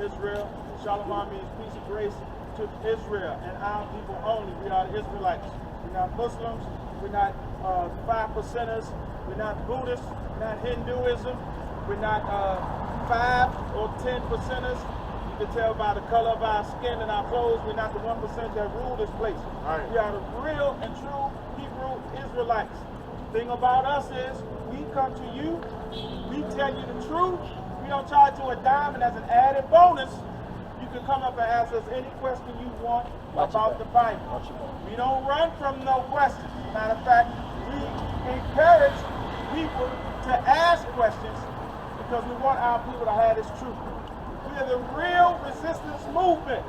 Israel. Shalom means peace and grace to Israel and our people only. We are the Israelites. We're not Muslims. We're not 5%ers. We're not Buddhists. We're not Hinduism. We're not 5 or 10%ers. You can tell by the color of our skin and our clothes, we're not the 1% that rule this place. Right. We are the real and true Hebrew Israelites. The thing about us is, we come to you, we tell you the truth, we don't charge you a dime, and as an added bonus, you can come up and ask us any question you want about the Bible. We don't run from no questions. Matter of fact, we encourage people to ask questions because we want our people to have this truth. We are the real resistance movement,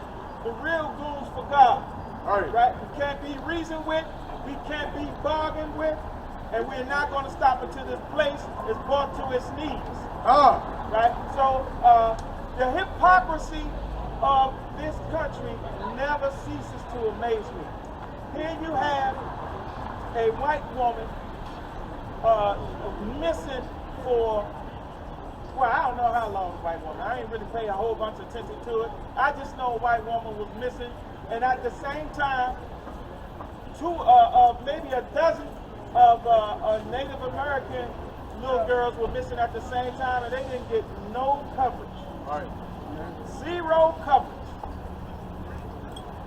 the real goons for God. Right? We can't be reasoned with, we can't be bargained with, and we're not going to stop until this place is brought to its knees. Right? So the hypocrisy of this country never ceases to amaze me. Here you have a white woman missing for, well, I don't know how long a white woman. I ain't really pay a whole bunch of attention to it. I just know a white woman was missing, and at the same time, maybe a dozen of Native American little girls were missing at the same time, and they didn't get no coverage. Zero coverage.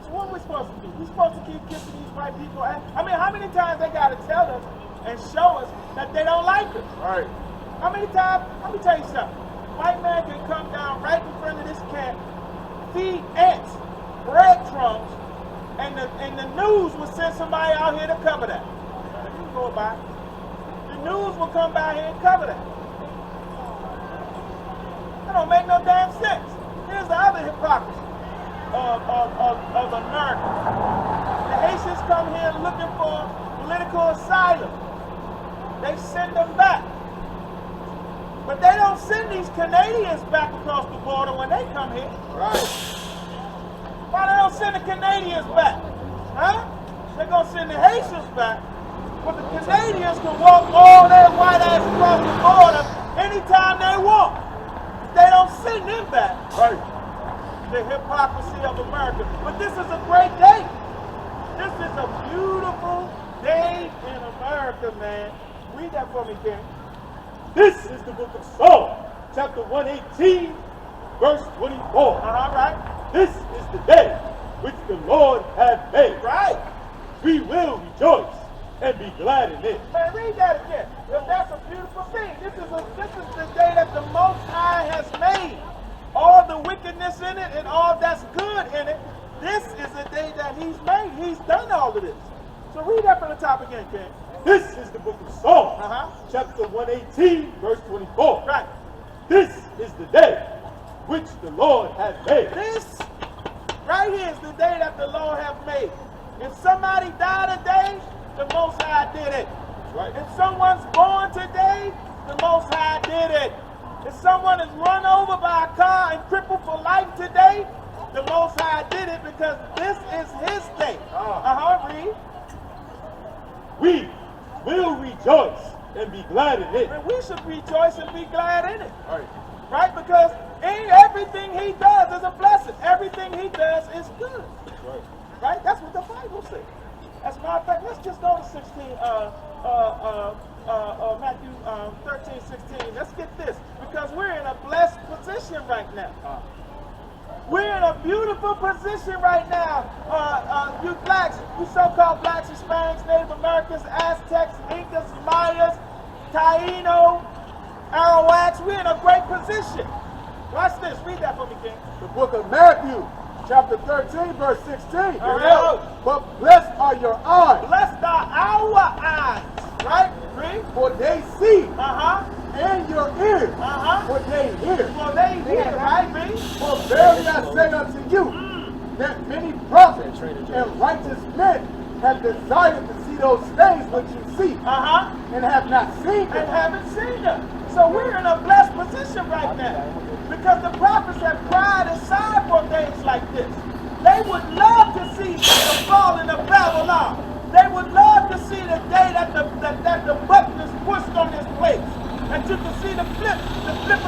So what are we supposed to do? We're supposed to keep kissing these white people. I mean, how many times they got to tell us and show us that they don't like us? How many times? Let me tell you something. White man can come down right in front of this camp, feed ants, breadcrumbs, and the news will send somebody out here to cover that. You can go by. The news will come by here and cover that. That don't make no damn sense. Here's the other hypocrisy of America. The Haitians come here looking for political asylum. They send them back. But they don't send these Canadians back across the border when they come here. Why they don't send the Canadians back? They're going to send the Haitians back, but the Canadians can walk all their white ass across the border anytime they want. They don't send them back. The hypocrisy of America. But this is a great day. This is a beautiful day in America, man. Read that for me, Ken. This is the book of Psalms, chapter 118, verse 24. Right. This is the day which the Lord hath made. Right. We will rejoice and be glad in it. Man, read that again. Because that's a beautiful thing. This is the day that the Most High has made. All the wickedness in it and all that's good in it, this is the day that He's made. He's done all of this. So read that from the top again, Ken. This is the book of Psalms, chapter 118, verse 24. Right. This is the day which the Lord hath made. This right here is the day that the Lord hath made. If somebody died today, the Most High did it. Right. If someone's born today, the Most High did it. If someone is run over by a car and crippled for life today, the Most High did it because this is His day. Read. We will rejoice and be glad in it. And we should rejoice and be glad in it. Right. Because everything He does is a blessing. Everything He does is good. Right? That's what the Bible says. As a matter of fact, let's just go to 16, Matthew 13, 16. Let's get this. Because we're in a blessed position right now. We're in a beautiful position right now. You blacks, you so-called blacks, Hispanics, Native Americans, Aztecs, Incas, Mayas, Taino, Arawaks, we're in a great position. Watch this. Read that for me, King. The book of Matthew, chapter 13, verse 16. But blessed are your eyes. Blessed are our eyes. Right? Read. For they see. And your ears. For they hear. For they hear, right? Read. For verily I say unto you, that many prophets and righteous men have desired to see those things which you see, and have not seen them. And haven't seen them. So we're in a blessed position right now. Because the prophets have cried aside for things like this. They would love to see the falling of Babylon. They would love to see the day that the button is pushed on this place. And you can see the flip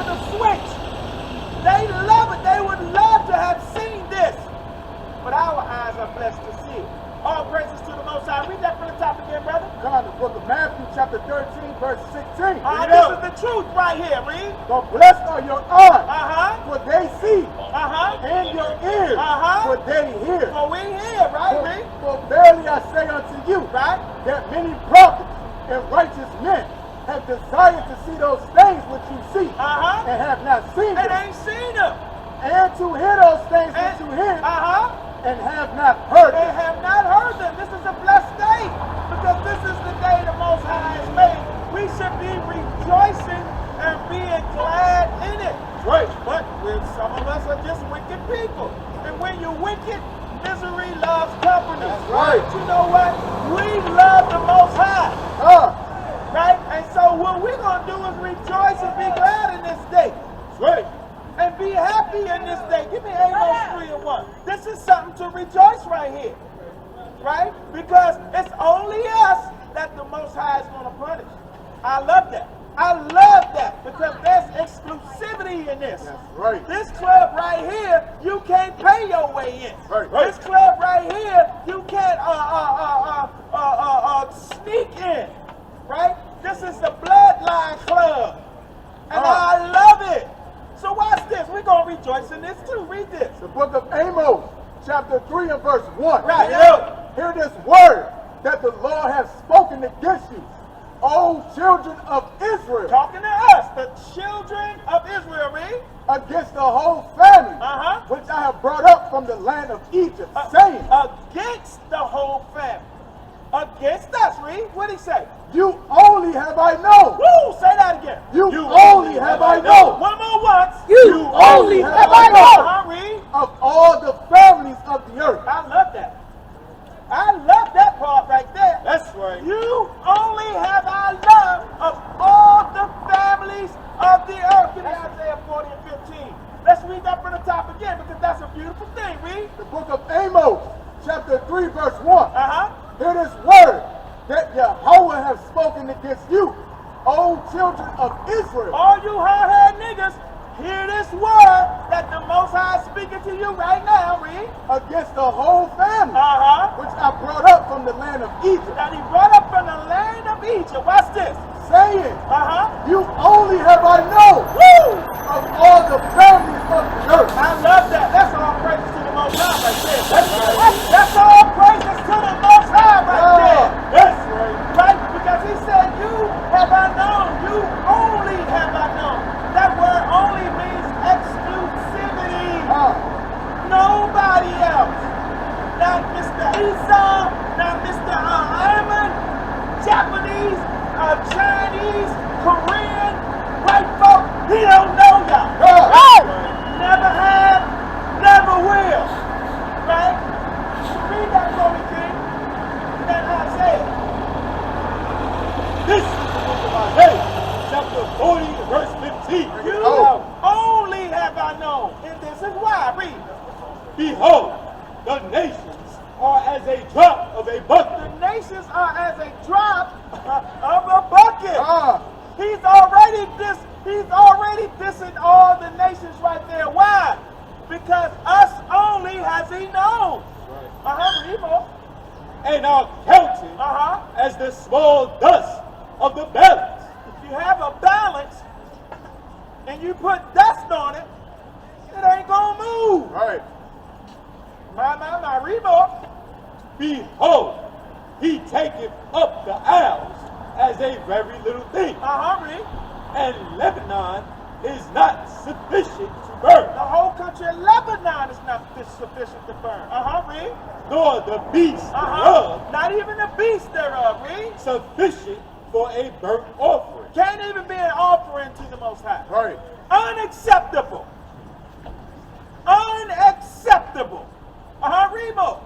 of the switch. They love it. They would love blessed to see it. All praises to the Most High. Read that from the top again, brother. Come, the book of Matthew, chapter 13, verse 16. This is the truth right here. Read. For blessed are your eyes, for they see, and your ears, for they hear. For we hear, right? Read. For verily I say unto you, Right. that many prophets and righteous men have desired to see those things which you see, and have not seen And them, ain't seen them. and to hear those things which you hear, and have not heard They them. have not heard them. This is a blessed day because this is the day the Most High has made. We should be rejoicing and being glad in it. Right. But some of us are just wicked people. And when you're wicked, misery loves company. That's right. But you know what? We love the Most High. Right? And so what we're going to do is rejoice and be glad in this day. That's right. And be happy in this day. Give me Amos 3 and 1. This is something to rejoice right here. Right? Because it's only us that the Most High is going to punish. I love that. I love that because there's exclusivity in this. That's right. This club right here, you can't pay your way in. Right. This club right here, you can't sneak in. Right? This is the bloodline club. And I love it. So watch this. We're going to rejoice in this too. Read this. The book of Amos, chapter 3 and verse 1. Right. Hear this word that the Lord has spoken against you, O children of Israel, Talking to us, the children of Israel. Read. against the whole family, which I have brought up from the land of Egypt, saying, Against the whole family. Against us. Read. What did he say? you only have I known. Woo! Say that again. You only have I known. One more once. You only have I known Read. of all the families of the earth. I love that. I love that part right there. That's right. You only have I love of all the families of the earth. Give me Isaiah 40 and 15. Let's read that from the top again because that's a beautiful thing. Read. The book of Amos, chapter 3, verse 1. Hear this word that Yahweh has spoken against you, O children of Israel. All you hard-headed niggas, hear this word that the Most High is speaking to you right now. Read. Against the whole family, which I brought up from the land of Egypt, That he brought up from the land of Egypt. Watch this. saying, You only have I known of all the families of the earth. I love that. That's all praises to the Most High right there. That's all praises to the Most High right there. That's right. Right? Because he said, you have I known. You only have I known. That word only means exclusivity. Nobody else. Not Mr. Esau, not Mr. Ayman, Japanese, Chinese, Korean, white folk. He don't know y'all. Never have, never will. Right? Read that for me, King. That Isaiah. This is the book of Isaiah, chapter 40, verse 15. You only have I known. And this is why. Read. Behold, the nations are as a drop of a bucket. The nations are as a drop of a bucket. He's already dissing all the nations right there. Why? Because us only has he known. Read more. And are counted as the small dust of the balance. If you have a balance and you put dust on it, it ain't gonna move. Right. My, read more. Behold, he taketh up the isles as a very little thing. Read. And Lebanon is not sufficient to burn. The whole country of Lebanon is not sufficient to burn. Read. Nor the beast thereof Not even the beast thereof. Read. sufficient for a burnt offering. Can't even be an offering to the Most High. Right. Unacceptable. Unacceptable. Read more.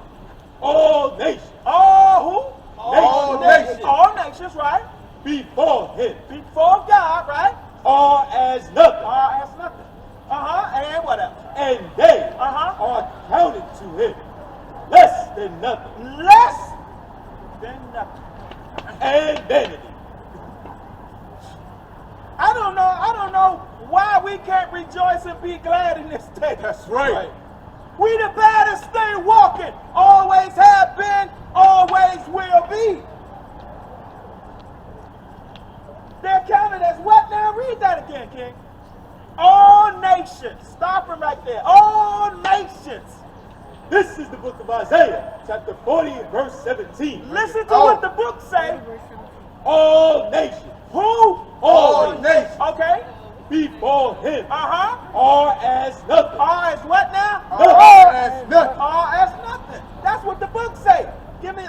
All nations. All who? All nations. All nations, right? Before him Before God, right? are as nothing. That's nothing. And what else? And they are counted to him less than nothing. Less than nothing. And vanity. I don't know why we can't rejoice and be glad in this day. That's right. We the baddest thing walking. Always have been, always will be. They're counted as what now? Read that again, King. All nations. Stop him right there. All nations. This is the book of Isaiah, chapter 40, verse 17. Listen to what the book say. All nations. Who? All nations. Okay. Before him Uh-huh. are as nothing. All is what now? All as nothing. All as nothing. That's what the book say. Give me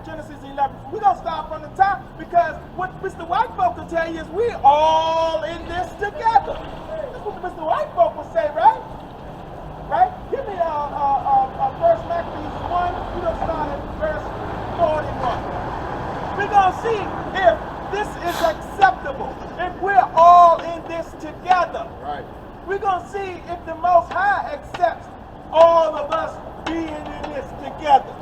Genesis 11. We're going to start from the top because what Mr. White folk will tell you is we all in this together. That's what Mr. White folk will say, right? Right? Give me First Maccabees 1. We're going to start at verse 41. We're going to see if this is acceptable. If we're all in this together. Right. We're going to see if the Most High accepts all of us being in this together.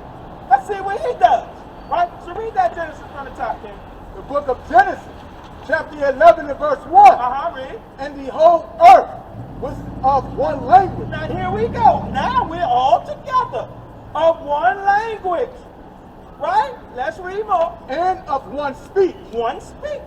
Let's see what he does. Right? So read that Genesis from the top, King. The book of Genesis, chapter 11 and verse 1. Read. And the whole earth was of one language. Now here we go. Now we're all together of one language. Right? Let's read more. And of one speech. One speech.